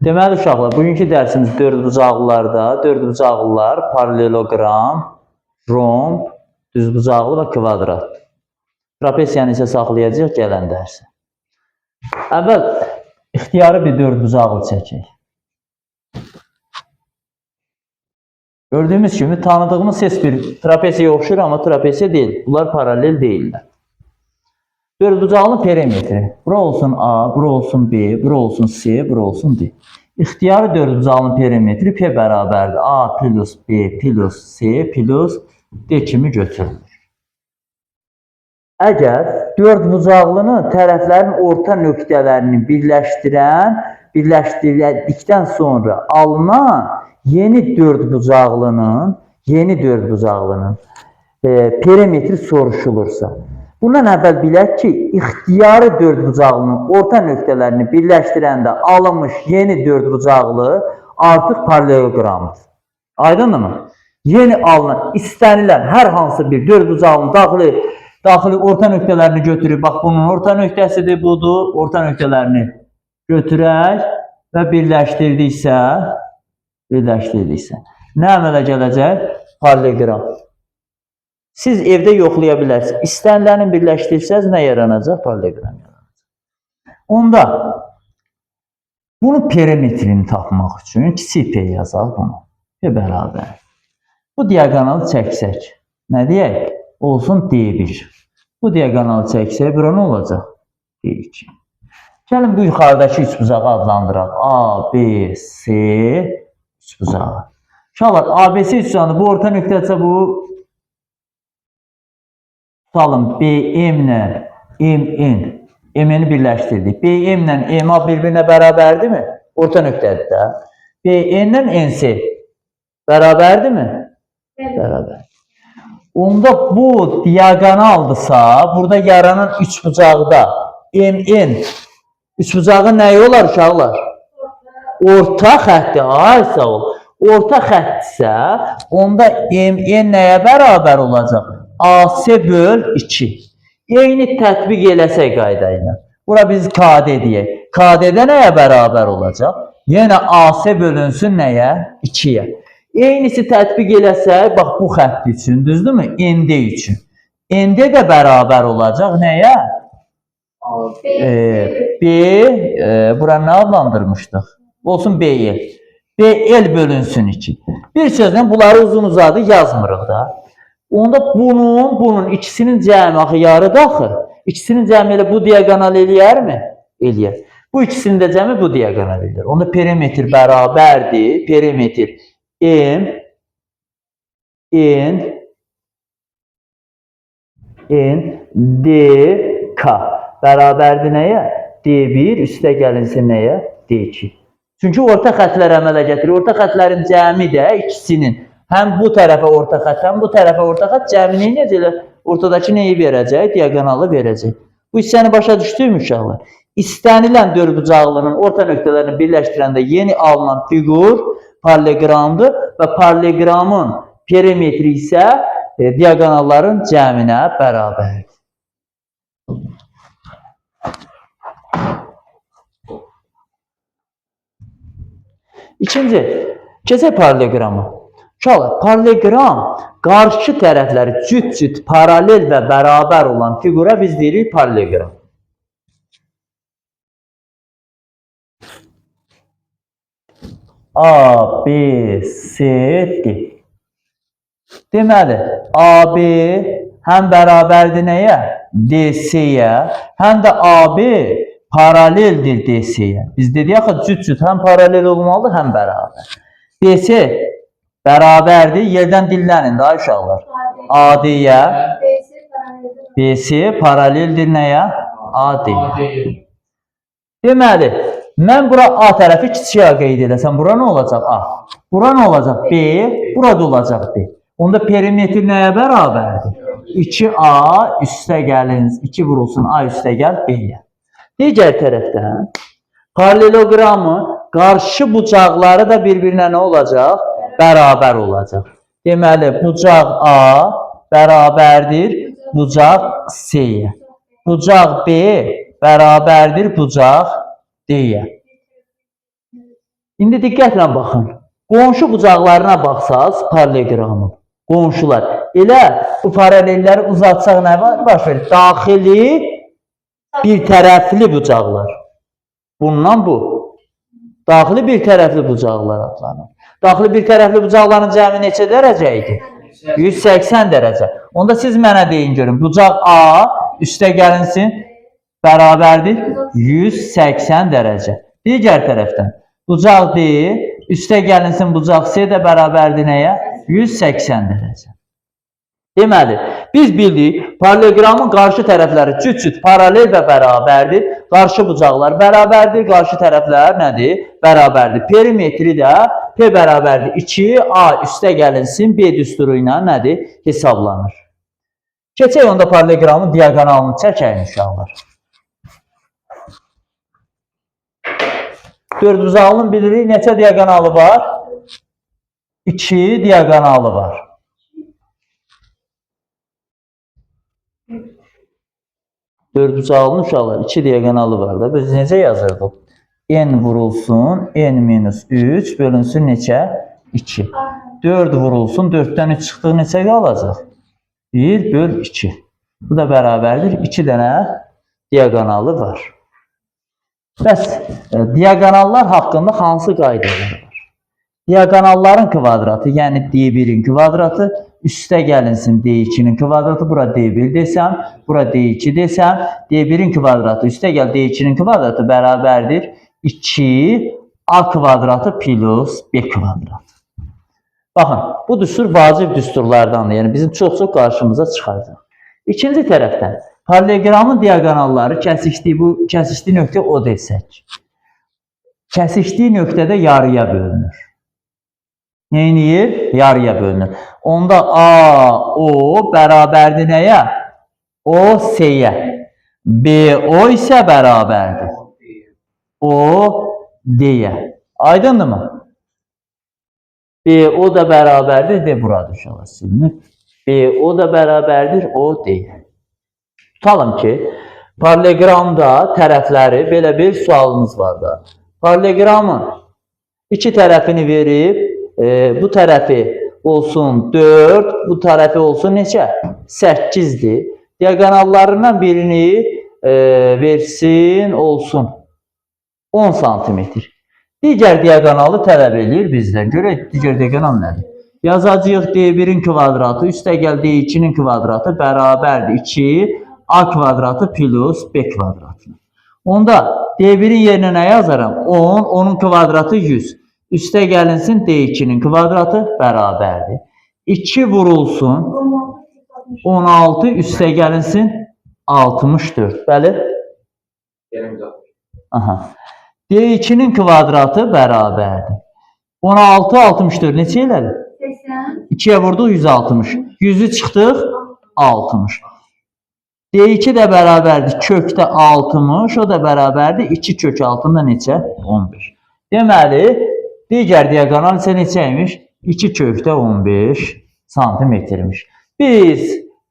Deməli uşaqlar, bugünkü dərsimiz dördbucaqlılarda, dördbucaqlılar, paralelogram, romb, düzbucaqlı və kvadrat. Trapesiyanı isə saxlayacaq gələn dərsi. Əvvəl ixtiyarı bir dördbucaqlı çəkək. Gördüyümüz kimi tanıdığımız ses bir trapesiya oxşur, amma trapesiya deyil. Bunlar paralel deyirlər. Dördbucaqlının perimetri. Bura olsun A, bura olsun B, bura olsun C, bura olsun D. İxtiyarı dördbucaqlının perimetri P bərabərdir. A plus B plus C plus D kimi götürülür. Əgər dördbucaqlının tərəflərin orta nöqtələrini birləşdirdikdən sonra alınan yeni dördbucaqlının perimetri soruşulursa, bundan əvvəl bilək ki, ixtiyari dördbucaqlının orta nöqtələrini birləşdirəndə alınmış yeni dördbucaqlı artıq paralelogramdır. Aydındır mı? Yeni alınan, istənilən hər hansı bir dördbucaqlının daxili orta nöqtələrini götürür. Bax, bunun orta nöqtəsidir, budur. Orta nöqtələrini götürək və birləşdirdiksə, nə əmələ gələcək? Paralelogram. Siz evdə yoxlaya bilərsiniz. İstəniləni birləşdirsəz, nə yaranacaq? Paralelogram yaranacaq. Onda bunun perimetrini tapmaq üçün kiçik P yazaq bunu. P bərabər. Bu diaqonalı çəksək. Nə deyək? Olsun D1. Bu diaqonalı çəksək, bura nə olacaq? D2. Gəlin bu yuxarıdakı üçbucağı adlandıraq. A, B, C üçbucağı. Uşaqlar, ABC üçbucağında bu orta nöqtədirsə bu tutalım BM ilə MN birləşdirdik. BM ilə MA bir-birinə bərabərdirmi? Orta nöqtədir də. BN ilə NC bərabərdirmi? Bərabər. Onda bu diaqonaldırsa, burada yaranan üçbucaqda MN üçbucağı nəyi olar uşaqlar? Orta xətti. Ay sağ ol. Orta xətdirsə, onda MN nəyə bərabər olacaq? AC böl 2. Eyni tətbiq eləsək qayda ilə. Bura biz KD deyək. KD-də nəyə bərabər olacaq? Yenə AC bölünsün nəyə? 2-yə. Eynisi tətbiq eləsək, bax bu xətt üçün, düzdürmü? ND üçün. ND də bərabər olacaq nəyə? Bura nə adlandırmışdıq? Olsun BL. BL bölünsün 2. Bir sözlə bunları uzun uzadı yazmırıq da. Onda bunun ikisinin cəmi axı yarıdır axı. İkisinin cəmi elə bu diaqonal eləyərmi? Eləyər. Bu ikisinin də cəmi bu diaqonal eləyər. Onda perimetr bərabərdir. Perimetr DK bərabərdir nəyə? D1 üstə gəlinsin nəyə? D2. Çünki orta xətlər əmələ gətirir. Orta xətlərin cəmi də ikisinin həm bu tərəfə orta xət, həm bu tərəfə orta xət cəmini necə? Ortadakı neyi verəcək? Diaqonalı verəcək. Bu hissəni başa düşdüyüm uşaqlar. İstənilən dördbucaqlının orta nöqtələrini birləşdirəndə yeni alınan fiqur paralelogramdır və paralelogramın perimetri isə diaqonalların cəminə bərabərdir. İkinci, keçək paralelogramı. Uşaqlar, paralelogram qarşı tərəfləri cüt-cüt paralel və bərabər olan fiqura biz deyirik paralelogram. A, B, C, D. Deməli, AB həm bərabərdir nəyə? DC-yə, həm də AB paraleldir DC-yə. Biz dedik axı, cüt-cüt həm paralel olmalıdır, həm bərabər. DC bərabərdir, yerdən dillənin də uşaqlar. AD-yə, BC paraleldir nəyə? AD-yə. Deməli, mən bura A tərəfi kiçik A qeyd edəsəm, bura nə olacaq A? Bura nə olacaq B? Burada olacaq B. Onda perimetr nəyə bərabərdir? 2A üstə gəlin, 2 vurulsun A üstə gəl B-yə. Digər tərəfdən paralelogramın qarşı bucaqları da bir-birinə nə olacaq? Bərabər olacaq. Deməli, bucaq A bərabərdir bucaq C-yə. Bucaq B bərabərdir bucaq D-yə. İndi diqqətlə baxın. Qonşu bucaqlarına baxsaz paralleloqramın. Qonşular. Elə bu paralelləri uzatsaq nə baş verir? Daxili bir tərəfli bucaqlar. Bundan bu. Daxili bir tərəfli bucaqlar adlanır. Daxili bir tərəfli bucaqların cəmi neçə dərəcə idi? 180 dərəcə. Onda siz mənə deyin görün. Bucaq A üstə gəlinsin bərabərdir 180 dərəcə. Digər tərəfdən bucaq D üstə gəlinsin bucaq C də bərabərdir nəyə? 180 dərəcə. Deməli, biz bildik, paralleloqramın qarşı tərəfləri cüt-cüt paralel və bərabərdir. Qarşı bucaqlar bərabərdir, qarşı tərəflər nədir? Bərabərdir. Perimetri də P bərabərdir 2, A üstə gəlinsin B düsturu ilə nədir? Hesablanır. Keçək onda paralleloqramın diaqonalını çəkək uşaqlar. Dördbucaqlının bilirik neçə diaqonalı var? 2 diaqonalı var. Dördbucaqlının uşaqlar 2 diaqonalı var da. Biz necə yazırdıq? N vurulsun, N minus 3 bölünsün neçə? 2. 4 vurulsun, 4-dən 3 çıxdığı neçə qalacaq? 1 böl 2. Bu da bərabərdir. 2 dənə diaqonalı var. Bəs diaqonallar haqqında hansı qaydalar var? Diaqonalların kvadratı, yəni D1-in kvadratı, üstə gəlinsin D2-nin kvadratı, bura D1 desəm, bura D2 desəm, D1-in kvadratı, üstə gəl D2-nin kvadratı bərabərdir 2 A kvadratı plus B kvadratı. Baxın, bu düstur vacib düsturlardandır, yəni bizim çox-çox qarşımıza çıxacaq. İkinci tərəfdən, paralleloqramın diaqonalları kəsişdiyi nöqtə O desək. Kəsişdiyi nöqtədə yarıya bölünür. Neyniyir? Yarıya bölünür. Onda A, O bərabərdir nəyə? O, C-yə. B, O isə bərabərdir O, D-yə. Aydındır mı? B, O da bərabərdir, D burada uşaqlar silinir. B, O da bərabərdir, O, D-yə. Tutalım ki, paralleloqramda tərəfləri belə bir sualımız var da. Paralleloqramın iki tərəfini verib, bu tərəfi olsun 4, bu tərəfi olsun neçə? 8-dir. Diaqonallarından birini versin, olsun 10 santimetr. Digər diaqonalı tələb edir bizdən. Görək, digər diaqonal nədir? Yazacağıq D1-in kvadratı, üstə gəl D2-nin kvadratı bərabərdir 2 A kvadratı plus B kvadratı. Onda D1-in yerinə nə yazaram? 10, onun kvadratı 100. Üstə gəlinsin D2-nin kvadratı bərabərdir. 2 vurulsun 16, üstə gəlinsin 64. Bəli? Aha. D2-nin kvadratı bərabərdir. 16, 64 neçə elədi? 80. 2-yə vurduq 160. 100-ü çıxdıq 60. D2 də bərabərdir kökdə 60, o da bərabərdir 2 kök altında neçə? 15. Deməli, digər diaqonal isə neçəymiş? 2 kökdə 15 santimetrmiş. Biz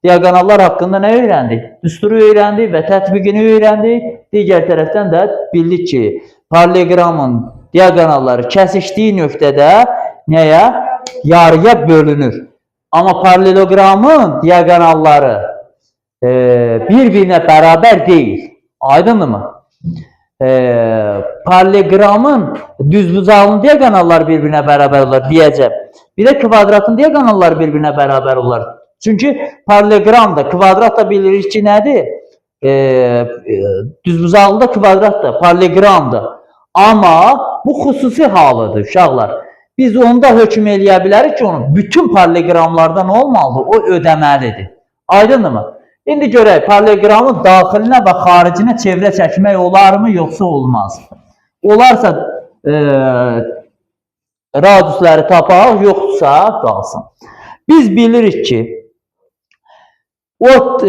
diaqonallar haqqında nə öyrəndik? Düsturu öyrəndik və tətbiqini öyrəndik. Digər tərəfdən də bildik ki, paralleloqramın diaqonalları kəsişdiyi nöqtədə nəyə? Yarıya bölünür. Amma paralleloqramın diaqonalları bir-birinə bərabər deyil. Aydındır mı? Paralleloqramın düzbucağının diaqonalları bir-birinə bərabər olar deyəcəm. Bir də kvadratın diaqonalları bir-birinə bərabər olar. Çünki paralleloqramda, kvadrat da bilirik ki, nədir? Düzbucaqlı da kvadrat da, paralleloqramda. Amma bu xüsusi halıdır uşaqlar. Biz onda hökm eləyə bilərik ki, onun bütün paralleloqramlardan olmalıdır, o ödəməlidir. Aydındır mı? İndi görək, paralleloqramın daxilinə və xaricinə çevrə çəkmək olarmı, yoxsa olmaz? Olarsa radiusları tapaq, yoxsa qalsın. Biz bilirik ki, o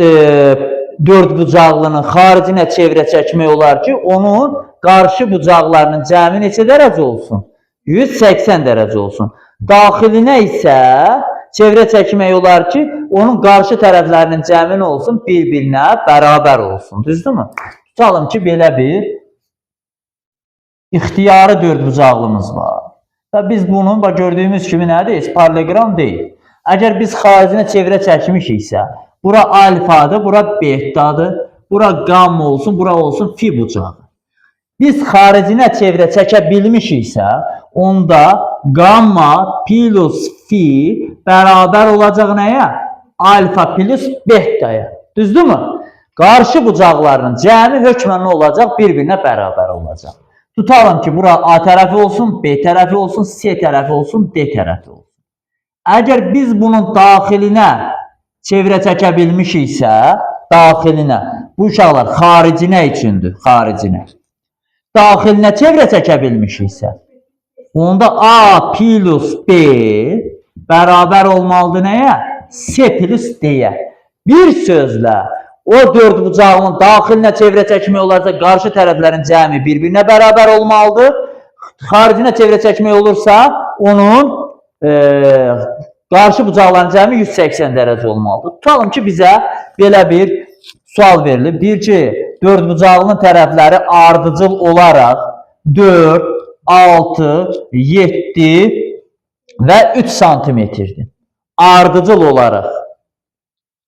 dördbucaqlının xaricinə çevrə çəkmək olar ki, onun qarşı bucaqlarının cəmi neçə dərəcə olsun? 180 dərəcə olsun. Daxilinə isə çevrə çəkmək olar ki, onun qarşı tərəflərinin cəmi olsun, bir-birinə bərabər olsun. Düzdürmü? Tutalım ki, belə bir ixtiyari dördbucaqlımız var. Və biz bunun gördüyümüz kimi nədir? Parallelogram deyil. Əgər biz xaricinə çevrə çəkmişiksə, bura alfadır, bura betadır, bura gamma olsun, bura olsun fi bucağı. Biz xaricinə çevrə çəkə bilmişiksə, onda gamma plus fi bərabər olacaq nəyə? Alfa plus betaya. Düzdürmü? Qarşı bucaqlarının cəmi hökmən olacaq, bir-birinə bərabər olacaq. Tutalım ki, bura A tərəfi olsun, B tərəfi olsun, C tərəfi olsun, D tərəfi olsun. Əgər biz bunun daxilinə çevrə çəkə bilmişiksə, daxilinə, bu uşaqlar xaricinə üçündür, xaricinə. Daxilinə çevrə çəkə bilmişiksə, onda A plus B bərabər olmalıdır nəyə? C plus D-yə. Bir sözlə, o dördbucağının daxilinə çevrə çəkmək olarsa, qarşı tərəflərin cəmi bir-birinə bərabər olmalıdır. Xaricinə çevrə çəkmək olursa, onun qarşı bucaqların cəmi 180 dərəcə olmalıdır. Tutalım ki, bizə belə bir sual verilir. Deyir ki, dördbucağının tərəfləri ardıcıl olaraq 4, 6, 7 və 3 santimetrdir. Ardıcıl olaraq.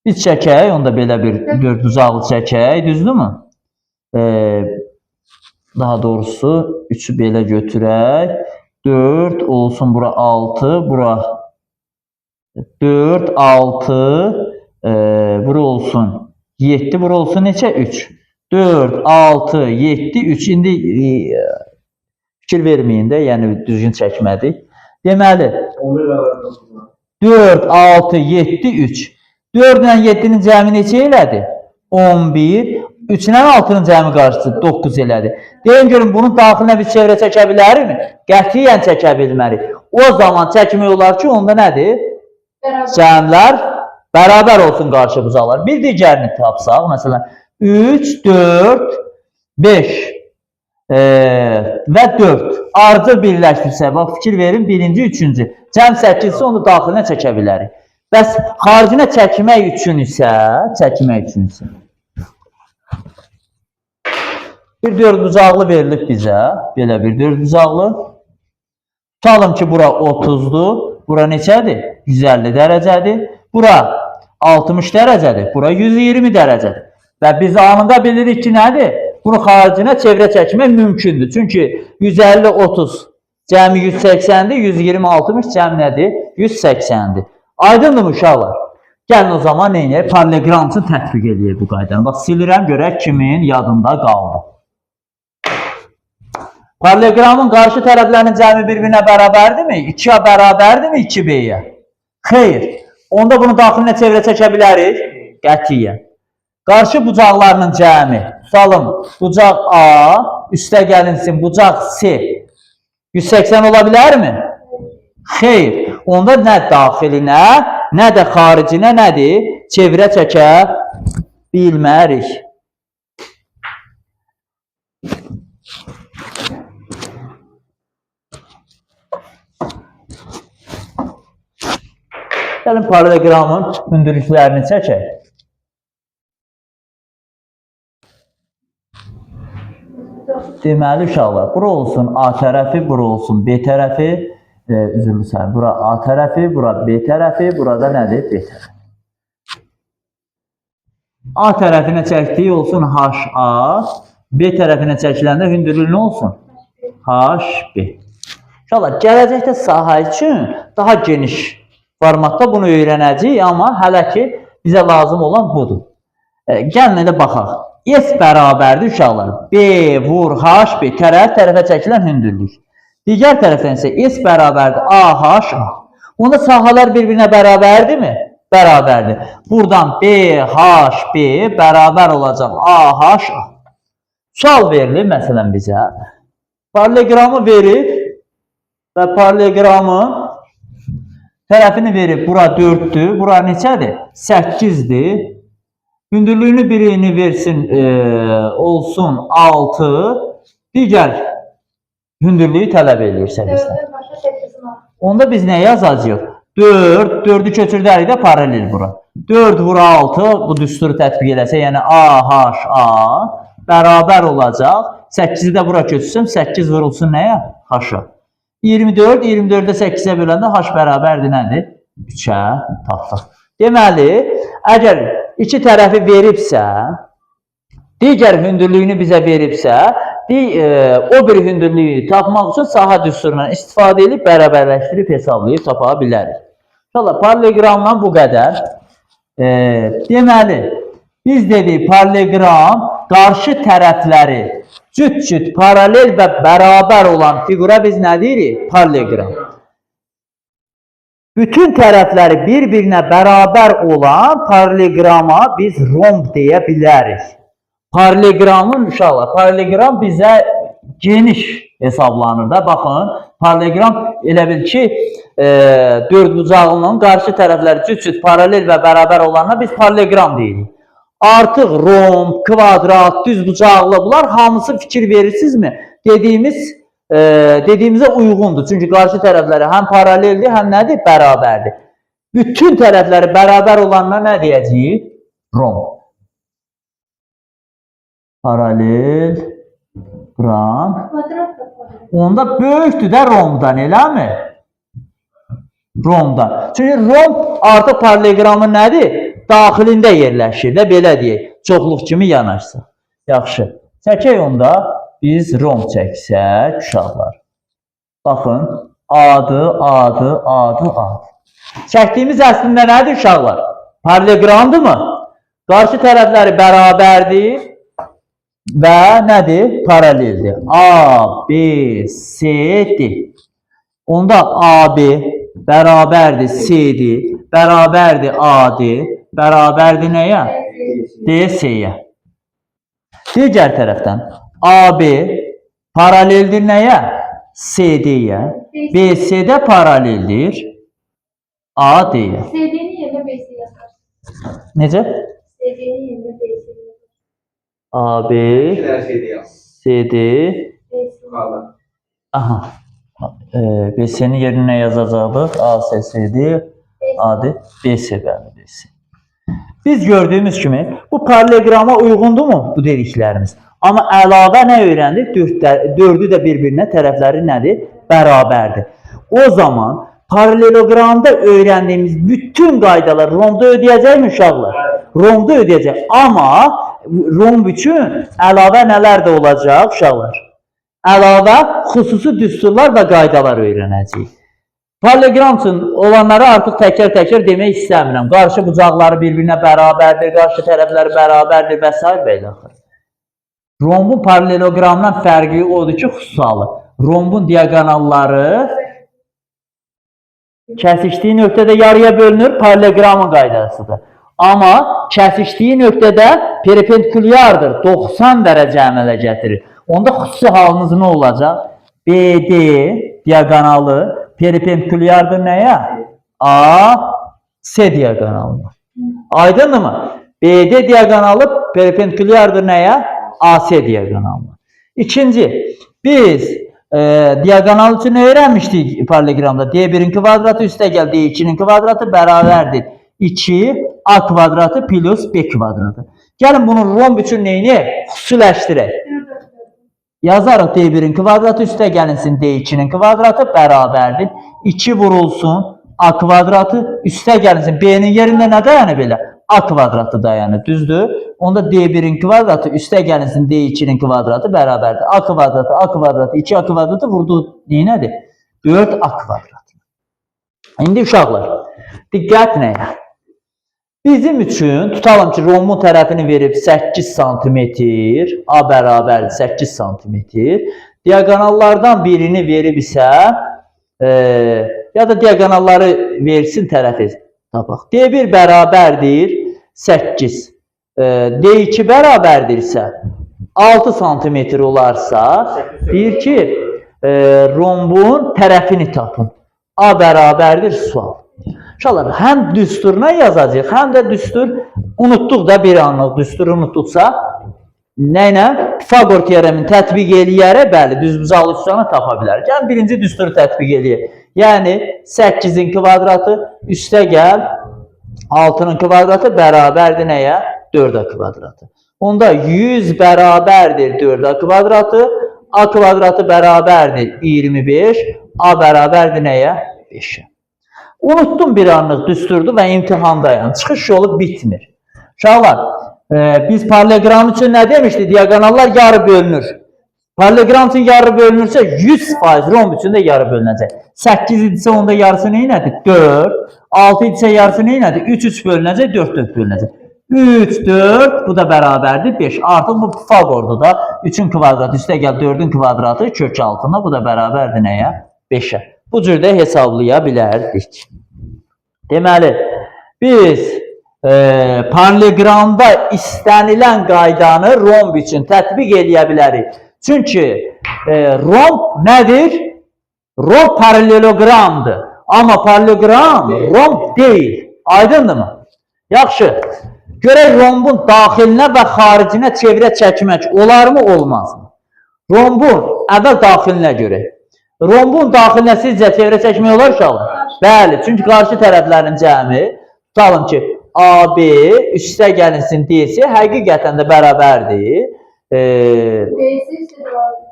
Biz çəkək, onda belə bir dördbucaqlı çəkək, düzdürmü? Daha doğrusu 3'ü belə götürək. 4 olsun, bura 6, bura 4, 6, bura olsun 7, bura olsun neçə? 3. 4, 6, 7, 3. İndi fikir verməyin də, yəni düzgün çəkmədik. Deməli, 4, 6, 7, 3. 4 ilə 7-nin cəmi neçə elədi? 11. 3 ilə 6-nın cəmi qarşısı 9 elədi. Deyin görün, bunun daxilinə bir çevrə çəkə bilərikmi? Qətiyyən çəkə bilmərik. O zaman çəkmək olar ki, onda nədir? Cəmlər bərabər olsun qarşı bucaqlar. Bir digərini tapsaq, məsələn, 3, 4, 5 və 4 ardıcıl birləşdirsə, bax, fikir verin, birinci, üçüncü. Cəm 8-si onu daxilinə çəkə bilərik. Bəs xaricinə çəkmək üçün isə, bir dördbucaqlı verilib bizə, belə bir dördbucaqlı. Tutalım ki, bura 30'dur, bura neçədir? 150 dərəcədir, bura 60 dərəcədir, bura 120 dərəcədir. Və biz anında bilirik ki, nədir? Bunu xaricinə çevrə çəkmək mümkündür. Çünki 150, 30 cəmi 180'dir, 120, 60 cəmi nədir? 180'dir. Aydındır uşaqlar? Gəlin o zaman neynəyək? Parallelogram üçün tətbiq edəyək bu qaydanı. Bax, silirəm, görək kimin yadında qaldı. Paralelogramın qarşı tərəflərinin cəmi bir-birinə bərabərdirmi? 2'yə bərabərdirmi 2B'yə? Xeyr. Onda bunu daxilinə çevrə çəkə bilərik? Qətiyyən. Qarşı bucaqlarının cəmi. Tutalım, bucaq A, üstə gəlinsin, bucaq C. 180 ola bilərmi? Xeyr. Onda nə daxilinə, nə də xaricinə nədir? Çevrə çəkə bilmərik. Gəlin paralelogramın hündürlüklərini çəkək. Deməli uşaqlar, bura olsun A tərəfi, bura olsun B tərəfi, üzrlü sayın, bura A tərəfi, bura B tərəfi, burada nədir? B tərəfi. A tərəfinə çəkdiyi olsun HA, B tərəfinə çəkiləndə hündürlüyü nə olsun? HB. Uşaqlar, gələcəkdə sahə üçün daha geniş formatda bunu öyrənəcəyik, amma hələ ki bizə lazım olan budur. Gəlin elə baxaq. S bərabərdir uşaqlar. B vur HB tərəfə çəkilən hündürlük. Digər tərəfdən isə S bərabərdir AHA. Onda sahələr bir-birinə bərabərdirmi? Bərabərdir. Buradan BHB bərabər olacaq AHA. Sual verilir məsələn bizə. Paralelogramı verir və paralelogramın tərəfini verib. Bura 4'dür, bura neçədir? 8'dir. Hündürlüyünü birini versin, olsun 6. Digər hündürlüyü tələb edirsə bizdən. Onda biz nə yazacağıq? 4'ü köçürdərik də paralel bura. 4 vur 6, bu düsturu tətbiq eləsə, yəni AHA bərabər olacaq. 8-i də bura köçürsəm 8 vurulsun nəyə? H-a. 24, 24-də 8-ə böləndə H bərabərdir nədir? 3-ə tapdıq. Deməli, əgər iki tərəfi veribsə, digər hündürlüyünü bizə veribsə, o bir hündürlüyü tapmaq üçün sahə düsturundan istifadə edib bərabərləşdirib hesablayıb tapa bilərik. İnşallah paralleloqramdan bu qədər. Deməli, biz dedik paralleloqram qarşı tərəfləri cüt-cüt paralel və bərabər olan fiqura biz nə deyirik? Paralleloqram. Bütün tərəfləri bir-birinə bərabər olan paralleloqrama biz romb deyə bilərik. Paralleloqramın inşallah, paralleloqram bizə geniş hesablanır da. Baxın, paralleloqram elə bil ki, dördbucaqlının qarşı tərəfləri cüt-cüt paralel və bərabər olanına biz paralleloqram deyirik. Artıq romb, kvadrat, düzbucaqlı bunlar hamısı fikir verirsinizmi? Dediyimizə uyğundur. Çünki qarşı tərəfləri həm paraleldir, həm nədir? Bərabərdir. Bütün tərəfləri bərabər olanına nə deyəcəyik? Romb. Paralel qram. Onda böyükdür də rombdan, eləmi? Rombdan. Çünki romb artıq paralleloqramın nədir? Daxilində yerləşir də, belə deyək. Çoxluq kimi yanaşsa. Yaxşı. Çəkək onda biz romb çəksək, uşaqlar. Baxın, adı. Çəkdiyimiz əslində nədir uşaqlar? Paralleloqramdır mı? Qarşı tərəfləri bərabərdir və nədir? Paraleldir. A, B, C-dir. Onda AB bərabərdir C-dir, bərabərdir A-dir, bərabərdir nəyə? DC-yə. Digər tərəfdən AB paraleldir nəyə? CD-yə. BC də paraleldir AD-yə. CD-nin yerinə BC yazarsın. Necə? CD-nin yerinə BC yazarsın. AB CD aha. BC-nin yerinə yazacaqdıq. ACD AD BC bəli BC. Biz gördüyümüz kimi bu paralleloqrama uyğundurmu bu dediklərimiz? Amma əlavə nə öyrəndik? Dördü də bir-birinə tərəfləri nədir? Bərabərdir. O zaman paralleloqramda öyrəndiyimiz bütün qaydalar rombda ödəyəcəkmi uşaqlar? Rombda ödəyəcək. Amma romb üçün əlavə nələr də olacaq uşaqlar? Əlavə xüsusi düsturlar və qaydalar öyrənəcəyik. Paralleloqram üçün olanları artıq təkrar demək istəmirəm. Qarşı bucaqları bir-birinə bərabərdir, qarşı tərəfləri bərabərdir və s. belə. Rombun paralleloqramdan fərqi odur ki, xüsusalı. Rombun diaqonalları kəsişdiyi nöqtədə yarıya bölünür, paralleloqramın qaydasıdır. Amma kəsişdiyi nöqtədə perpendikulyardır, 90 dərəcə əmələ gətirir. Onda xüsusi halımız nə olacaq? BD diaqonalı perpendikulyardır nəyə? AC diaqonalına. Aydındır mı? BD diaqonalı perpendikulyardır nəyə? AC diaqonalına. İkinci, biz diaqonal üçün öyrənmişdik paralleloqramda. D1-in kvadratı üstə gəl, D2-nin kvadratı bərabərdir. 2A kvadratı plus B kvadratı. Gəlin bunu romb üçün neyini? Xüsusiləşdirək. Yazarıq D1-in kvadratı üstə gəlinsin D2-nin kvadratı bərabərdir. 2 vurulsun A kvadratı üstə gəlinsin. B-nin yerində nə dayanır belə? A kvadratı dayanır. Düzdür? Onda D1-in kvadratı üstə gəlinsin D2-nin kvadratı bərabərdir. A kvadratı, 2A kvadratı vurduğu neynədir? 4A kvadratı. İndi uşaqlar, diqqət nəyə? Bizim üçün tutalım ki, rombun tərəfini verib 8 cm, A bərabərdir 8 cm. Diaqonallardan birini verib isə, ya da diaqonalları versin tərəfi tapaq. D1 bərabərdir 8, D2 bərabərdirsə 6 cm olarsa, deyir ki, rombun tərəfini tapın. A bərabərdir sual. İnşallah həm düsturuna yazacaq, həm də düstur unutduq da bir anlıq düsturu unutduqsa nə ilə? Pifagor teoremini tətbiq eləyərək, bəli, düzbucaqlı üstünü tapa bilərik. Yəni birinci düsturu tətbiq eləyək. Yəni 8-in kvadratı üstə gəl 6-nın kvadratı bərabərdir nəyə? 4A kvadratı. Onda 100 bərabərdir 4a kvadratı. A kvadratı bərabərdir 25. A bərabərdir nəyə? 5'ə. Unuttum bir anlıq düsturdu və imtihandayım. Çıxış yolu bitmir. Uşaqlar, biz parallelogram üçün nə demişdik? Diagonallar yarı bölünür. Parallelogram üçün yarı bölünürsə 100% romb üçün də yarı bölünəcək. 8 idisə onda yarısı nə inədir? 4. 6 idisə yarısı nə inədir? 3 bölünəcək, 4 bölünəcək. 3, 4, bu da bərabərdir 5. Artıq bu Pifagordur da. 3'ün kvadratı üstə gəl 4'ün kvadratı kök altında. Bu da bərabərdir nəyə? 5'ə. Bu cürdə hesablaya bilərdik. Deməli, biz paralleogramda istənilən qaydanı romb üçün tətbiq edə bilərik. Çünki romb nədir? Romb paralelogramdır. Amma paralelogram romb deyil. Aydındırmı? Yaxşı. Görək rombun daxilinə və xaricinə çevrə çəkmək olarmı, olmazmı? Rombun əvvəl daxilinə görək. Rombun daxilinə sizcə çevrə çəkmək olar uşaqlar? Bəli, çünki qarşı tərəflərin cəmi, tutalım ki, AB üstə gəlinsin DC həqiqətən də bərabərdir.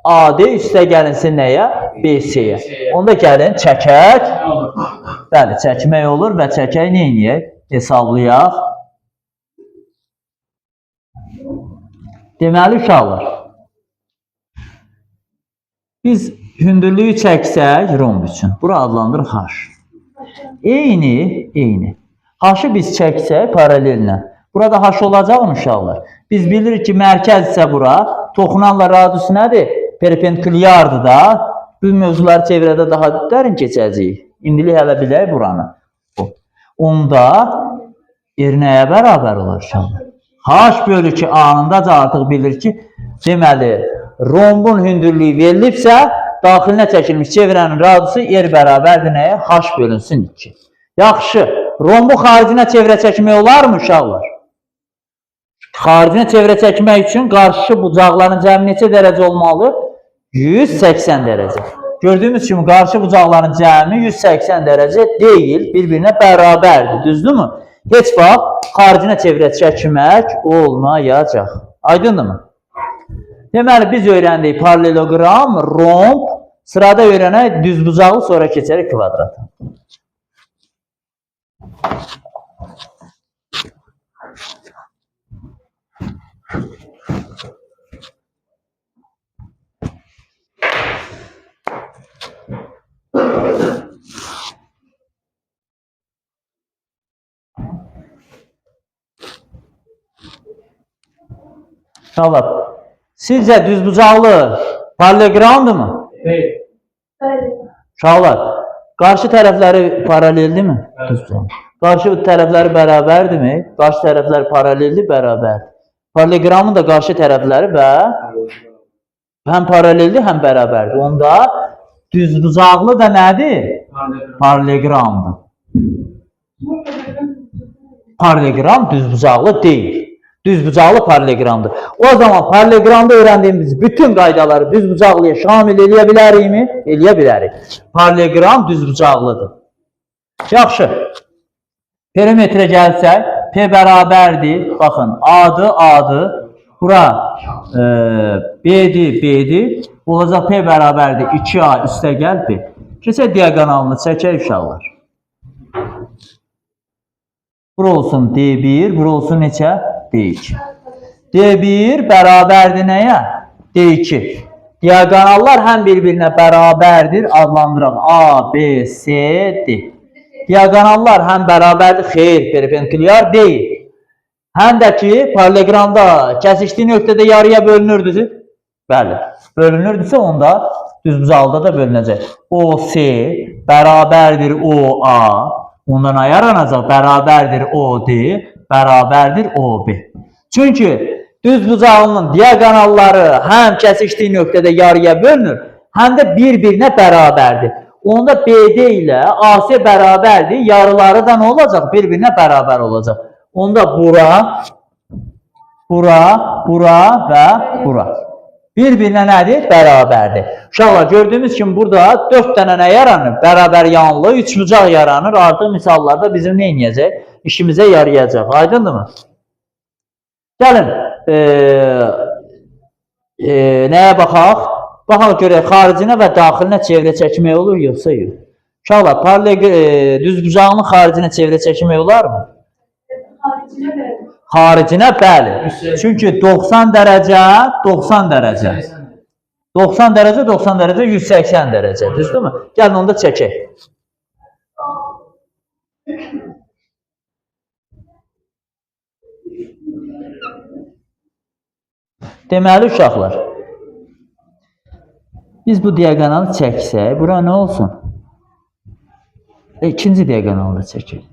AD üstə gəlinsin nəyə? BC-yə. Onda gəlin çəkək. Bəli, çəkmək olur və çəkək neyniyək? Hesablayaq. Deməli uşaqlar, biz hündürlüyü çəksək romb üçün, bura adlandırır H. Eyni. H-ı biz çəksək paralelinə. Burada H olacaq mı uşaqlar? Biz bilirik ki, mərkəz isə bura, toxunanla radius nədir? Perpendikulyardır da. Bu mövzuları çevrədə daha dərin keçəcəyik. İndilik hələ bilək buranı. Onda nəyə bərabər olur uşaqlar? H bölü 2 anında da artıq bilir ki, deməli, rombun hündürlüyü verilibsə, daxilinə çəkilmiş çevrənin radiusu bərabərdir nəyə? H bölünsün 2. Yaxşı, rombu xaricinə çevrə çəkmək olar mı uşaqlar? Xaricinə çevrə çəkmək üçün qarşı bucaqların cəmi neçə dərəcə olmalı? 180 dərəcə. Gördüyümüz kimi qarşı bucaqların cəmi 180 dərəcə deyil, bir-birinə bərabərdir, düzdürmü? Heç vaxt xaricinə çevrə çəkmək olmayacaq. Aydındırmı? Deməli, biz öyrəndik paralelogram, romb, sırada öyrənək düzbucaqlı, sonra keçərik kvadrata. Uşaqlar, sizcə düzbucaqlı paralelogramdır mı? Uşaqlar, qarşı tərəfləri paraleldir mi? Qarşı tərəfləri bərabərdir mi? Qarşı tərəfləri paraleldir, bərabərdir. Paralelogramın da qarşı tərəfləri və həm paraleldir, həm bərabərdir. Onda düzbucaqlı da nədir? Paralelogramdır. Paralelogram düzbucaqlı deyil. Düzbucaqlı paralelogramdır. O zaman paralelogramda öyrəndiyimiz bütün qaydaları düzbucaqlıya şamil eləyə bilərikmi? Eləyə bilərik. Paralelogram düzbucaqlıdır. Yaxşı. Perimetrə gəlsək, P bərabərdir. Baxın, A'dır. Bura B'dir. Olacaq P bərabərdir 2A üstə gəl B. Keçək diagonalını çəkək uşaqlar. Bura olsun D1, bura olsun neçə? D2. D1 bərabərdir nəyə? D2. Diagonallar həm bir-birinə bərabərdir, adlandıraq A, B, C, D. Diagonallar həm bərabərdir, xeyr, perpendikulyar deyil. Həm də ki, paralelogramda kəsişdiyi nöqtədə yarıya bölünürdü. Bəli, bölünürdüsə onda düzbucaqlıda da bölünəcək. OC bərabərdir OA. Ondan yaranacaq bərabərdir OD, bərabərdir OB. Çünki düzbucağının diagonalları həm kəsişdiyi nöqtədə yarıya bölünür, həm də bir-birinə bərabərdir. Onda BD ilə AC bərabərdir, yarıları da nə olacaq? Bir-birinə bərabər olacaq. Onda bura və bura. Bir-birinə nədir? Bərabərdir. Uşaqlar, gördüyümüz kimi burada 4 dənə nə yaranır? Bərabər yanlı, üçbucaq yaranır. Artıq misallarda bizim nə edəcək? İşimizə yarayacaq. Aydındır mı? Gəlin, nəyə baxaq? Baxaq görək xaricinə və daxilinə çevrə çəkmək olur yoxsa yox. Uşaqlar, düzbucağının xaricinə çevrə çəkmək olarmı? Haricinə bəli. Xaricinə bəli. Çünki 90 dərəcə, 90 dərəcə. 90 dərəcə, 90 dərəcə, 180 dərəcə. Düzdürmü? Gəlin onda çəkək. Deməli uşaqlar, biz bu diaqonalı çəksək, bura nə olsun? İkinci diaqonalı da çəkək.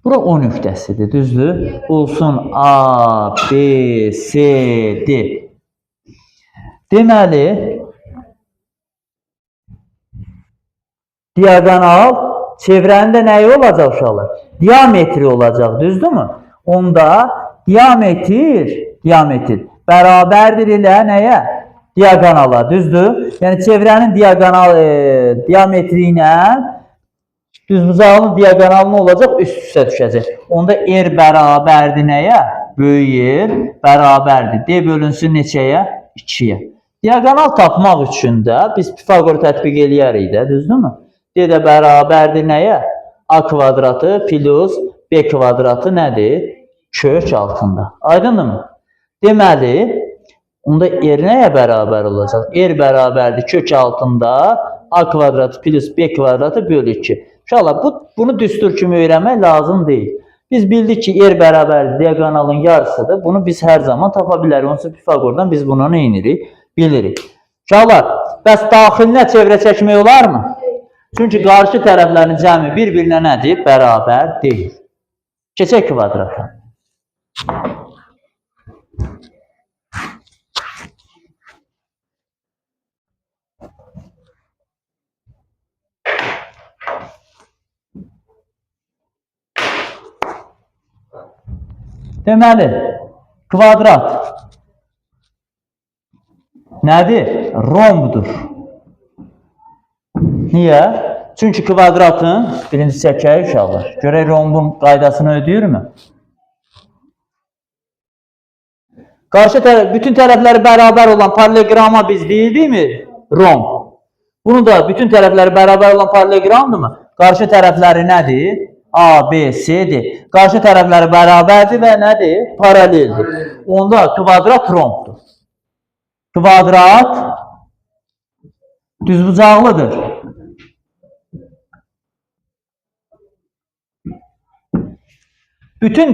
Bura O nöqtəsidir, düzdür? Olsun A, B, C, D. Deməli, diaqonal çevrəndə nəyi olacaq uşaqlar? Diametri olacaq, düzdürmü? Onda diametr bərabərdir ilə nəyə? Diaqonala, düzdür? Yəni çevrənin diametri ilə düzbucağının diaqonalı nə olacaq? Üst-üstə düşəcək. Onda R bərabərdir nəyə? Böyük R bərabərdir. D bölünsün neçəyə? 2-yə. Diaqonal tapmaq üçün də biz Pifaqor tətbiq eləyərik də, düzdürmü? D də bərabərdir nəyə? A kvadratı plus B kvadratı nədir? Kök altında. Aydındırmı? Deməli, onda R nəyə bərabər olacaq? R bərabərdir kök altında A kvadratı plus B kvadratı bölü 2. Uşaqlar, bunu düstur kimi öyrənmək lazım deyil. Biz bildik ki, R bərabərdir diaqonalın yarısıdır. Bunu biz hər zaman tapa bilərik. Onsuz Pifaqordan biz bunu nə edirik? Bilirik. Uşaqlar, bəs daxilinə çevrə çəkmək olarmı? Çünki qarşı tərəflərin cəmi bir-birinə nədir? Bərabər deyil. Keçək kvadrata. Deməli, kvadrat nədir? Rombdur. Niyə? Çünki kvadratın, birinci çəkək uşaqlar, görək rombun qaydasını ödəyirmi? Qarşı tərəf, bütün tərəfləri bərabər olan paralleqrama biz deyirdikmi? Romb. Bunu da bütün tərəfləri bərabər olan paralleqramdırmı? Qarşı tərəfləri nədir? A, B, C-dir. Qarşı tərəfləri bərabərdir və nədir? Paraleldir. Onda kvadrat rombdur. Kvadrat düzbucaqlıdır. Bütün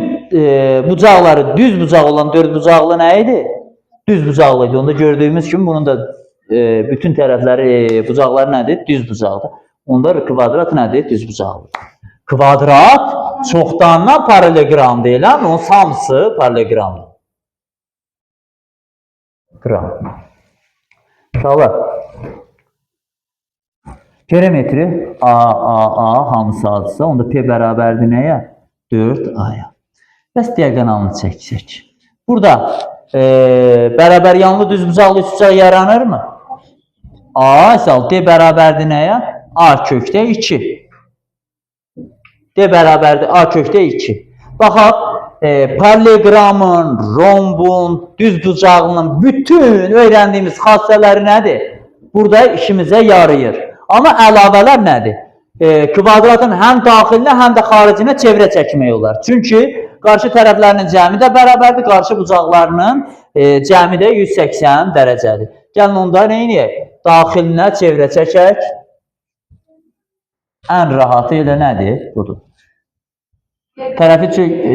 bucaqları düz bucaq olan dörd bucaqlı nə idi? Düz bucaqlı idi. Onda gördüyümüz kimi bunun da bütün tərəfləri bucaqları nədir? Düz bucaqdır. Onda kvadrat nədir? Düz bucaqlıdır. Kvadrat çoxdandan paralleqram deyil, onun hamısı paralleqramdır. Uşaqlar, perimetri A hamısı azsa, onda P bərabərdir nəyə? 4A-ya. Bəs diaqonalını çəkəcək. Burada bərabər yanlı düzbucaqlı üçbucaq yaranırmı? A isə D bərabərdir nəyə? A kökdə 2. D bərabərdir A kökdə 2. Baxaq, paralleqramın, rombun, düzbucaqlının bütün öyrəndiyimiz xassələri nədir? Burada işimizə yarayır. Amma əlavələr nədir? Kvadratın həm daxilinə, həm də xaricinə çevrə çəkmək olar. Çünki qarşı tərəflərinin cəmi də bərabərdir, qarşı bucaqlarının cəmi də 180 dərəcədir. Gəlin onda nə edək? Daxilinə çevrə çəkək. Ən rahatı elə nədir? Budur. Tərəfi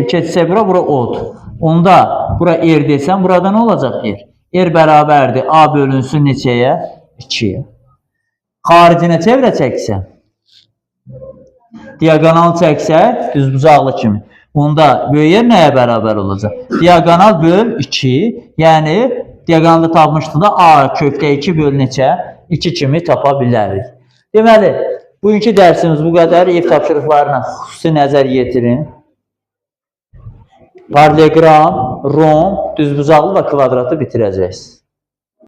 keçsə bura O'dur. Onda bura R desəm, burada nə olacaq R? R bərabərdir A bölünsün neçəyə? 2-yə. Xaricinə çevrə çəksəm, diaqonal çəksək, düzbucaqlı kimi. Onda böyük yer nəyə bərabər olacaq? Diaqonal böl 2, yəni diaqonalı tapmışdı da A kökdə 2 böl neçə? 2 kimi tapa bilərik. Deməli, bugünkü dərsimiz bu qədər. Ev tapşırıqlarına xüsusi nəzər yetirin. Paralleqram, romb, düzbucaqlı və kvadratı bitirəcəksiniz.